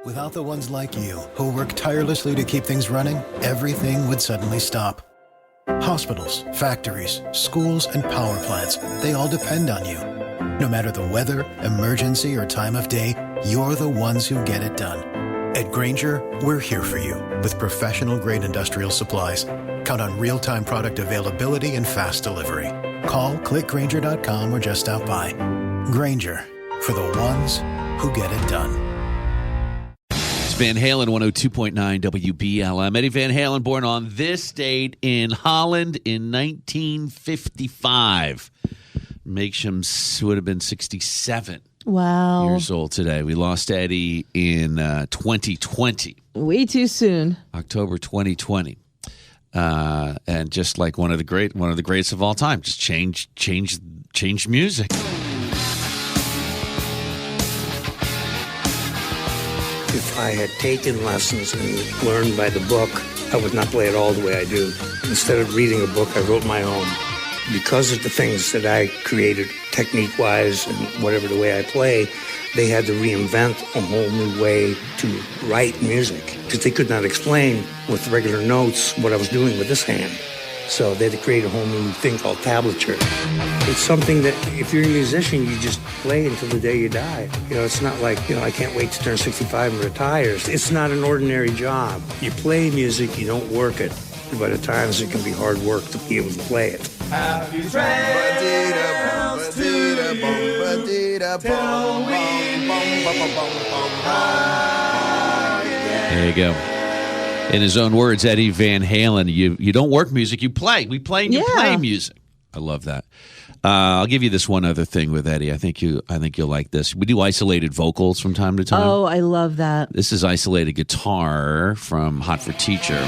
Without the ones like you, who work tirelessly to keep things running, everything would suddenly stop. Hospitals, factories, schools, and power plants, they all depend on you. No matter the weather, emergency, or time of day, you're the ones who get it done. At Grainger, we're here for you with professional-grade industrial supplies. Count on real-time product availability and fast delivery. Call, clickgrainger.com, or just stop by. Grainger, for the ones who get it done. Van Halen, 102.9 WBLM. Eddie Van Halen, born on this date in Holland in 1955. Makes him would have been 67 years old today. We lost Eddie in 2020. Way too soon. October 2020. And just like one of the greats of all time, just changed music. If I had taken lessons and learned by the book, I would not play it all the way I do. Instead of reading a book, I wrote my own. Because of the things that I created technique-wise and whatever the way I play, they had to reinvent a whole new way to write music because they could not explain with regular notes what I was doing with this hand. So they had to create a whole new thing called tablature. It's something that if you're a musician, you just play until the day you die. You know, it's not like, I can't wait to turn 65 and retire. It's not an ordinary job. You play music, you don't work it. But at times it can be hard work to be able to play it. Happy trails to you. Till we There you go. In his own words, Eddie Van Halen, you don't work music, you play. We play and you play music. I love that. I'll give you this one other thing with Eddie. I think you'll like this. We do isolated vocals from time to time. Oh, I love that. This is isolated guitar from Hot for Teacher.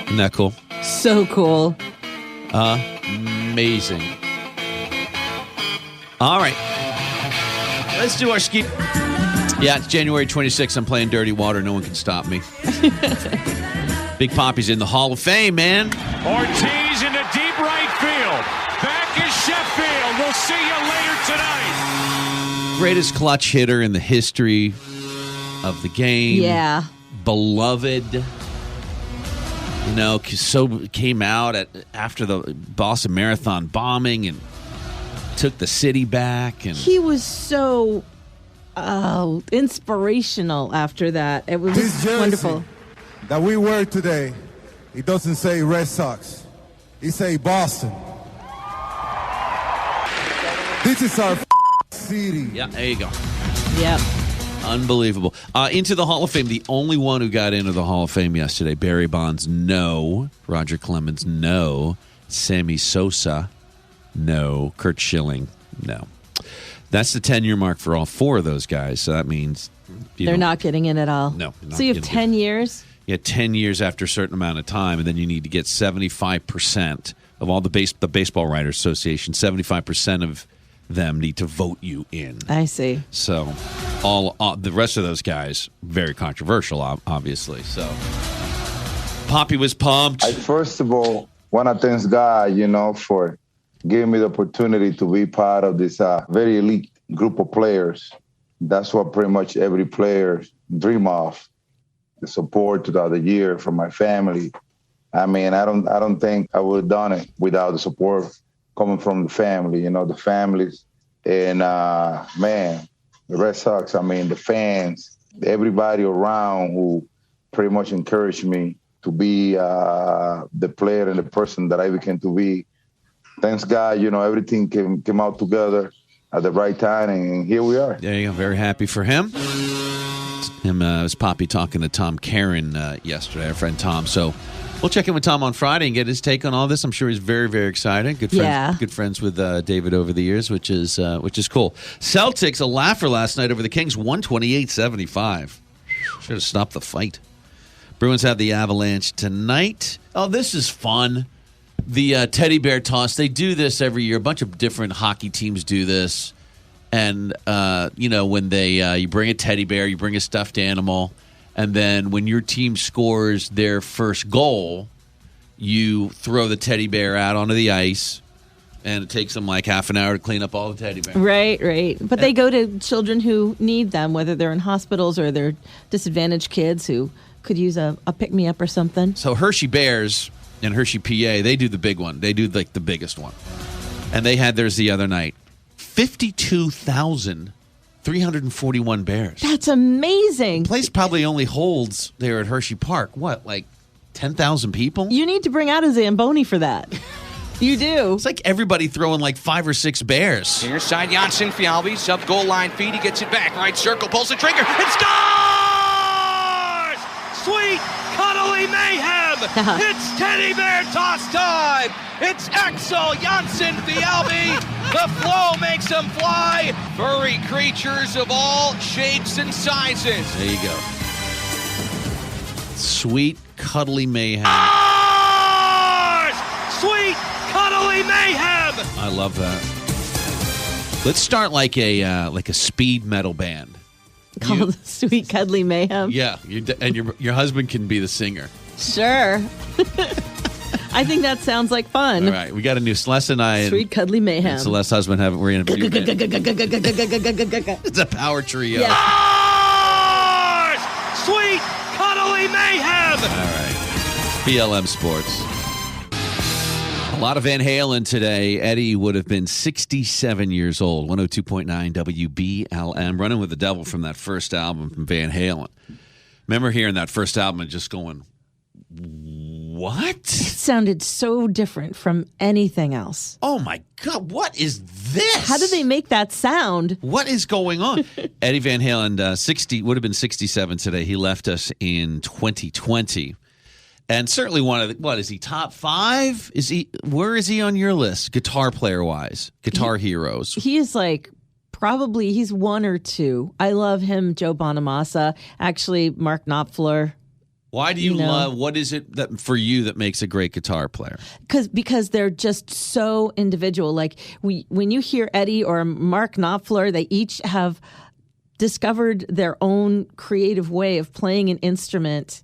Isn't that cool? So cool. Amazing. All right. Let's do our ski. Yeah, it's January 26th. I'm playing Dirty Water. No one can stop me. Big Papi's in the Hall of Fame, man. Ortiz into deep right field. Back is Sheffield. We'll see you later tonight. Greatest clutch hitter in the history of the game. Yeah. Beloved. So came out after the Boston Marathon bombing and took the city back. And he was so inspirational after that. It was this jersey wonderful. That we wear today, it doesn't say Red Sox. It say Boston. This is our city. Yeah, there you go. Yep. Unbelievable. Into the Hall of Fame. The only one who got into the Hall of Fame yesterday. Barry Bonds, no. Roger Clemens, no. Sammy Sosa, no. Kurt Schilling, no. That's the 10-year mark for all four of those guys. So that means they're not getting in at all. No. So you have 10 years? Yeah, 10 years after a certain amount of time, and then you need to get 75% of all the Baseball Writers Association, 75% of them need to vote you in. I see. So all the rest of those guys, very controversial, obviously. So Poppy was pumped. I first of all want to thank God, for giving me the opportunity to be part of this very elite group of players. That's what pretty much every player dream of, the support throughout the year from my family. I mean, I don't think I would have done it without the support coming from the family, the families. And, man, the Red Sox, the fans, everybody around who pretty much encouraged me to be the player and the person that I became to be. Thanks God, everything came out together at the right time, and here we are. There you go. Very happy for him. It was Poppy talking to Tom Caron yesterday, our friend Tom. So we'll check in with Tom on Friday and get his take on all this. I'm sure he's very, very excited. Good friends with David over the years, which is cool. Celtics, a laugher last night over the Kings, 128-75. Should have stopped the fight. Bruins have the Avalanche tonight. Oh, this is fun. The teddy bear toss. They do this every year. A bunch of different hockey teams do this. And, when you bring a teddy bear, you bring a stuffed animal, and then when your team scores their first goal, you throw the teddy bear out onto the ice, and it takes them like half an hour to clean up all the teddy bears. Right. But they go to children who need them, whether they're in hospitals or they're disadvantaged kids who could use a pick-me-up or something. So Hershey Bears and Hershey, PA, they do the big one. They do like the biggest one. And they had theirs the other night. 52,341 bears. That's amazing. The place probably only holds there at Hershey Park, what, like 10,000 people? You need to bring out a Zamboni for that. You do. It's like everybody throwing like 5 or 6 bears. Near side, Janssen Fialbi, sub-goal line feed. He gets it back. Right circle, pulls the trigger, and scores! Sweet, cuddly mayhem! It's teddy bear toss time! It's Axel Janssen Fialbi! The flow makes them fly! Furry creatures of all shapes and sizes. There you go. Sweet, cuddly mayhem. Sweet, cuddly mayhem! I love that. Let's start like a speed metal band. Called Sweet Cuddly Mayhem. Yeah, and your husband can be the singer. Sure. I think that sounds like fun. All right, we got a new Celeste and I. Sweet Cuddly Mayhem. And Celeste's husband we're in a new band. It's a power trio. Yeah. Sweet, cuddly mayhem! All right, BLM Sports. A lot of Van Halen today. Eddie would have been 67 years old. 102.9 WBLM. Running with the Devil from that first album from Van Halen. Remember hearing that first album and just going, what? It sounded so different from anything else. Oh, my God. What is this? How did they make that sound? What is going on? Eddie Van Halen, would have been 67 today. He left us in 2020. And certainly one of what is he, top 5? Where is he on your list, guitar player wise? Guitar heroes. He is like he's 1 or 2. I love him, Joe Bonamassa, actually Mark Knopfler. Why do you love, what is it that for you that makes a great guitar player? Because they're just so individual. Like when you hear Eddie or Mark Knopfler, they each have discovered their own creative way of playing an instrument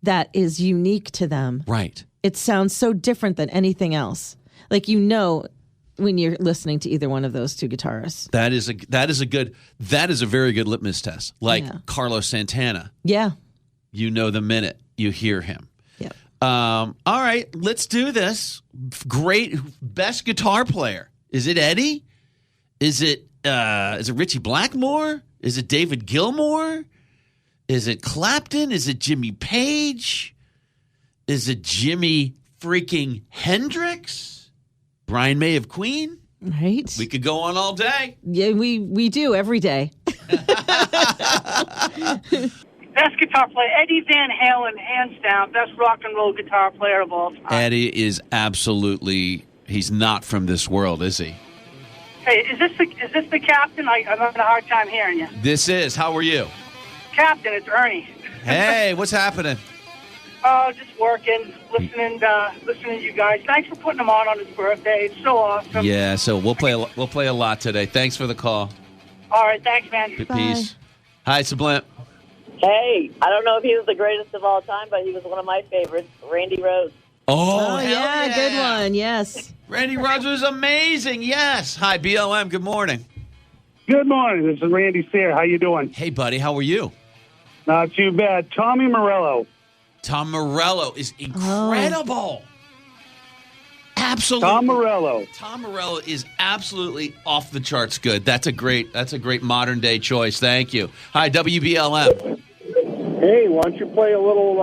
that is unique to them. Right. It sounds so different than anything else. Like when you're listening to either one of those two guitarists. That is a very good litmus test. Like Carlos Santana. Yeah. You know the minute you hear him. Yep. All right, let's do this. Great best guitar player. Is it Eddie? Is it Richie Blackmore? Is it David Gilmour? Is it Clapton? Is it Jimmy Page? Is it Jimi freaking Hendrix? Brian May of Queen? Right. We could go on all day. Yeah, we do every day. Best guitar player, Eddie Van Halen, hands down, best rock and roll guitar player of all time. Eddie is absolutely, he's not from this world, is he? Hey, is this the captain? I'm having a hard time hearing you. This is. How are you? Captain, it's Ernie. Hey, what's happening? Oh, just working, listening to you guys. Thanks for putting him on his birthday. It's so awesome. Yeah, so we'll play a lot today. Thanks for the call. All right, thanks, man. Peace. Hi, Sublime. Hey, I don't know if he was the greatest of all time, but he was one of my favorites, Randy Rhoads. Oh, yeah, good one. Yes. Randy Rhoads was amazing. Yes. Hi, BLM. Good morning. Good morning. This is Randy Sayre. How you doing? Hey, buddy. How are you? Not too bad. Tommy Morello. Tom Morello is incredible. Absolutely. Tom Morello. Tom Morello is absolutely off the charts good. That's a great modern day choice. Thank you. Hi, WBLM. Hey, why don't you play a little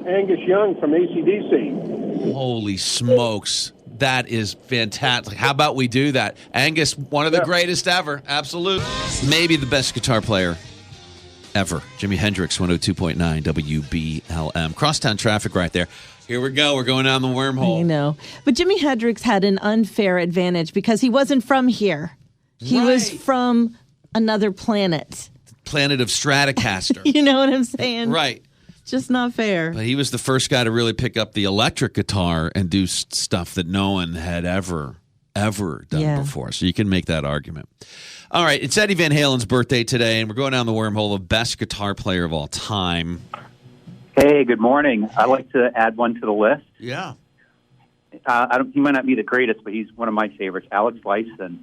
Angus Young from AC/DC? Holy smokes. That is fantastic. How about we do that? Angus, one of the greatest ever. Absolutely. Maybe the best guitar player ever. Jimi Hendrix, 102.9 WBLM. Crosstown traffic right there. Here we go. We're going down the wormhole. I know. But Jimi Hendrix had an unfair advantage because he wasn't from here. He was from another planet. Planet of Stratocaster. You know what I'm saying? Right. just not fair. But he was the first guy to really pick up the electric guitar and do stuff that no one had ever done before. So you can make that argument. All right, it's Eddie Van Halen's birthday today, and we're going down the wormhole of best guitar player of all time. Hey, good morning. I'd like to add one to the list. Yeah. He might not be the greatest, but he's one of my favorites, Alex Lifeson.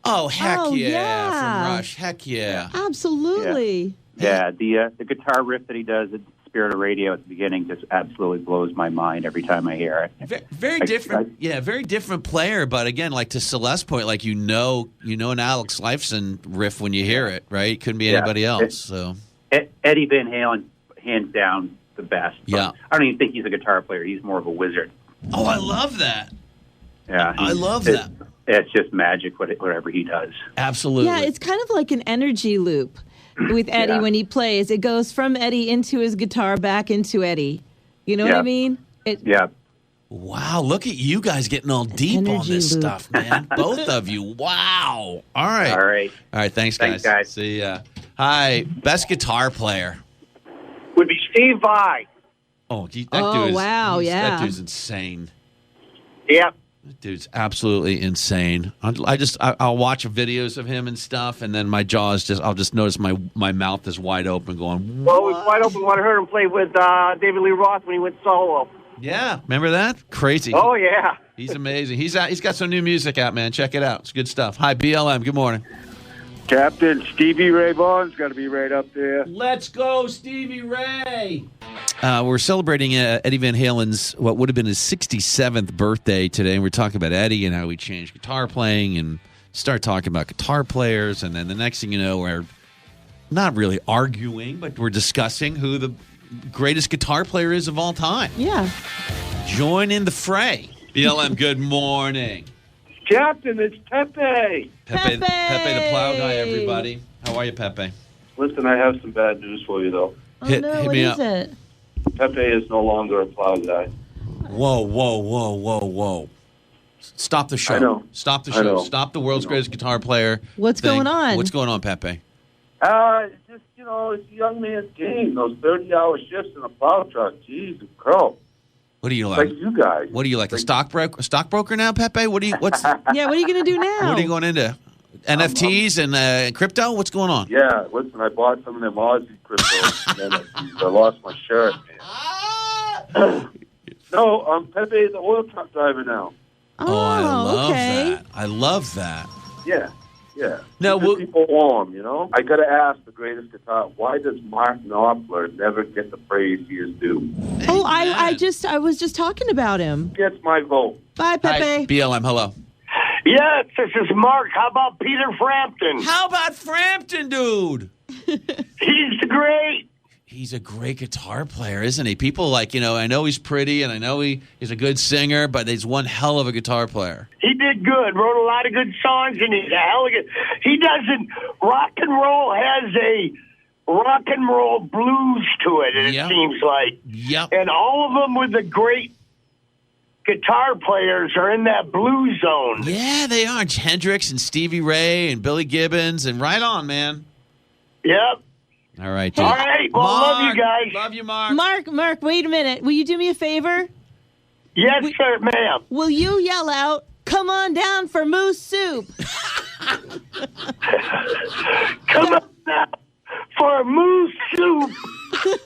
Oh, heck yeah. From Rush. Heck yeah. Absolutely. Yeah, the guitar riff that he does at Spirit of Radio at the beginning just absolutely blows my mind every time I hear it. Very different. Very different player. But again, like to Celeste's point, like you know an Alex Lifeson riff when you hear it, right? Couldn't be anybody else. So Eddie Van Halen, hands down, the best. Yeah. I don't even think he's a guitar player. He's more of a wizard. Oh, I love that. Yeah, I love that. It's just magic, whatever he does. Absolutely. Yeah, it's kind of like an energy loop with Eddie when he plays. It goes from Eddie into his guitar, back into Eddie. You know what I mean? Yeah. Wow, look at you guys getting all deep on this stuff, man. Both of you. Wow. All right. All right. Thanks, guys. See ya. Hi. Best guitar player. Would be Steve Vai. Oh, that dude is, that dude's insane. Yep. That dude's absolutely insane. I'll watch videos of him and stuff, and then my jaw is I'll just notice my mouth is wide open going, Well, it was wide open when I heard him play with David Lee Roth when he went solo. Yeah, remember that? Crazy. Oh, yeah. He's amazing. He's got some new music out, man. Check it out. It's good stuff. Hi, BLM. Good morning. Captain Stevie Ray Vaughan's got to be right up there. Let's go, Stevie Ray. We're celebrating Eddie Van Halen's, what would have been his 67th birthday today. And we're talking about Eddie and how he changed guitar playing and start talking about guitar players. And then the next thing you know, we're not really arguing, but we're discussing who the greatest guitar player is of all time. Yeah. Join in the fray. BLM, good morning. Captain, it's Pepe. Pepe the plow guy, everybody. How are you, Pepe? Listen, I have some bad news for you, though. Hit what me is up. it? Pepe is no longer a plow guy. Whoa. Stop the show. I know. Stop the I show. know. Stop the world's greatest guitar player. What's going on? What's going on, Pepe? It's just, it's a young man's game. Those 30-hour shifts in a plow truck. Jeez, crow. What are you like? Like you guys. What are you like? A stockbroker now, Pepe? What's Yeah, what are you going to do now? What are you going into? NFTs and crypto? What's going on? Yeah, listen, I bought some of them Aussie cryptos, and then I lost my shirt, man. No, Pepe, the oil truck driver now. Oh, I love okay. that. I love that. Yeah. No, Keep people warm, I got to ask the greatest guitar, why does Mark Knopfler never get the praise he is due? Oh, I was just talking about him. Gets my vote. Bye, Pepe. Hi, BLM, hello. Yes, this is Mark. How about Peter Frampton? How about Frampton, dude? He's great. He's a great guitar player, isn't he? People I know he's pretty, and I know he's a good singer, but he's one hell of a guitar player. He did good. Wrote a lot of good songs, and he's a hell of a good. He doesn't. Rock and roll has a rock and roll blues to it, it seems like. Yep. And all of them with the great guitar players are in that blues zone. Yeah, they are. Hendrix and Stevie Ray and Billy Gibbons, and right on, man. Yep. All right, dude. All right. Well, love you guys. Love you, Mark. Mark, wait a minute. Will you do me a favor? Yes, sir, ma'am. Will you yell out, "Come on down for moose soup"? Come on down for moose soup. Come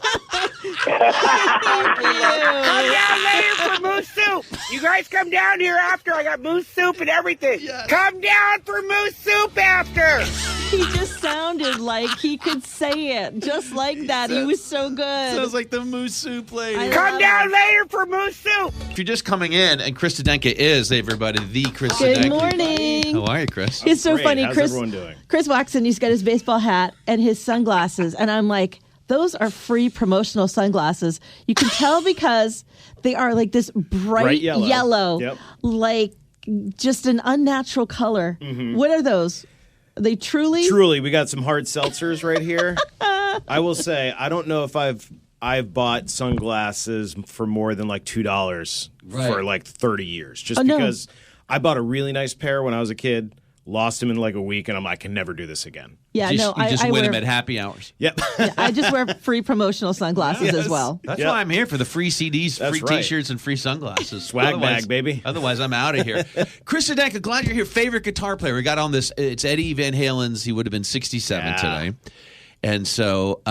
down later for moose soup. You guys come down here after. I got moose soup and everything. Yes. Come down for moose soup after. He just sounded like he could say it just like that. He was so good. Sounds like the moose soup lady. Come down later for moose soup. If you're just coming in, and Chris Zdenka is, everybody, the Chris Good Zdenka. morning. How are you, Chris? It's so funny. How's everyone doing? Chris walks in, he's got his baseball hat and his sunglasses, and I'm like, those are free promotional sunglasses. You can tell because they are like this bright yellow. Yep. Like just an unnatural color. Mm-hmm. What are those? Are they truly? Truly, we got some hard seltzers right here. I will say, I don't know if I've bought sunglasses for more than like $2 for like 30 years. Just because I bought a really nice pair when I was a kid, lost them in like a week, and I can never do this again. Yeah, you no, just I win wear, them at happy hours. Yep. Yeah, I just wear free promotional sunglasses as well. That's why I'm here, for the free CDs, That's free right. T-shirts, and free sunglasses. Swag bag, baby. Otherwise, I'm out of here. Chris Zdenka, glad you're here. Favorite guitar player? We got on this. It's Eddie Van Halen's. He would have been 67 today. And so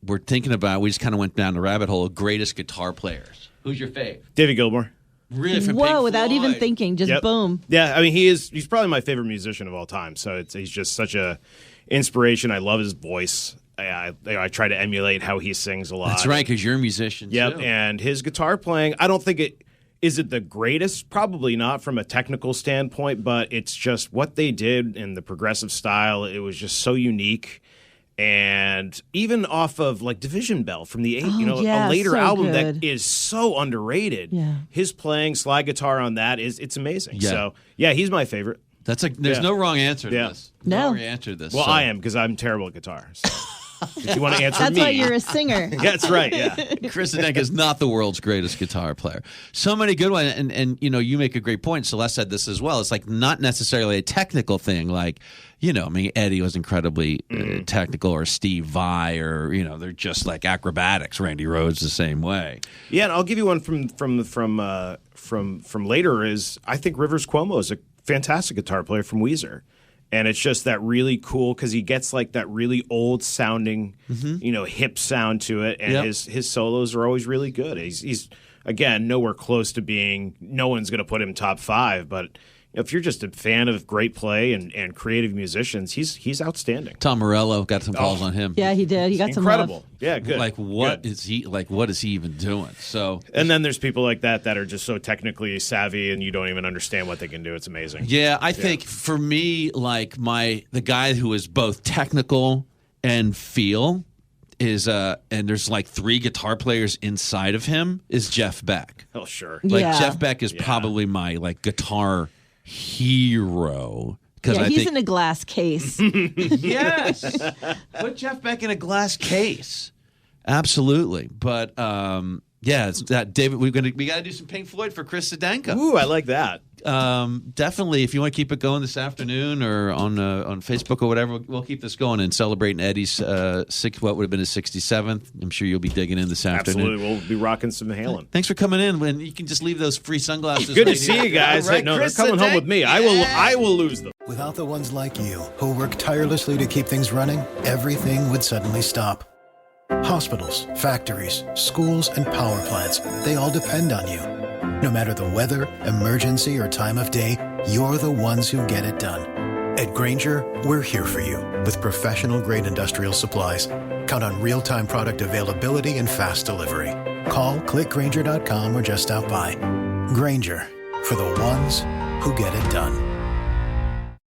we're thinking about, we just kind of went down the rabbit hole of greatest guitar players. Who's your fave? David Gilmour. Really? From Whoa, Pink without even Floyd? thinking, just boom. Yeah, I mean, he's probably my favorite musician of all time. So he's just such a inspiration. I love his voice. I try to emulate how he sings a lot. That's right, because you're a musician, Yep, too. and his guitar playing, I don't think is it the greatest? Probably not from a technical standpoint, but it's just what they did in the progressive style. It was just so unique. And even off of like Division Bell from the a later so album good. that is so underrated. Yeah. His playing slide guitar on that it's amazing. Yeah. So yeah, he's my favorite. There's no wrong answer to this. No. wrong answer to this. Well, so. I am because I'm terrible at guitar. So. If you want to answer That's me, why you're a singer. That's right. Yeah. Chris Zdenka is not the world's greatest guitar player. So many good ones, and you make a great point. Celeste said this as well. It's like not necessarily a technical thing. Like, I mean, Eddie was incredibly technical, or Steve Vai, or they're just like acrobatics. Randy Rhoads the same way. Yeah, and I'll give you one from later. Is I think Rivers Cuomo is a fantastic guitar player from Weezer. And it's just that really cool because he gets like that really old sounding, hip sound to it, and his solos are always really good. He's again nowhere close to being. No one's going to put him top 5, but if you're just a fan of great play and creative musicians, he's outstanding. Tom Morello, got some calls on him. Yeah, he did. He got incredible. some love. Yeah, good. Like what is he even doing? So, and then there's people like that are just so technically savvy, and you don't even understand what they can do. It's amazing. Yeah, I think for me, like the guy who is both technical and feel is and there's like 3 guitar players inside of him is Jeff Beck. Oh, sure. Like Jeff Beck is probably my like guitar hero. Yeah, he's in a glass case. Yes. Put Jeff Beck in a glass case. Absolutely. But it's that David, we got to do some Pink Floyd for Chris Zdenka. Ooh, I like that. Definitely, if you want to keep it going this afternoon or on Facebook or whatever, we'll keep this going and celebrating Eddie's what would have been his 67th. I'm sure you'll be digging in this afternoon. Absolutely, we'll be rocking some Halen. Thanks for coming in. When you can just leave those free sunglasses. Good to see you guys. Right, no, Chris they're coming home with me. I will lose them. Without the ones like you, who work tirelessly to keep things running, everything would suddenly stop. Hospitals, factories, schools, and power plants, they all depend on you. No matter the weather, emergency, or time of day, you're the ones who get it done. At Grainger, we're here for you with professional-grade industrial supplies. Count on real-time product availability and fast delivery. Call, click Grainger.com, or just stop by. Grainger, for the ones who get it done.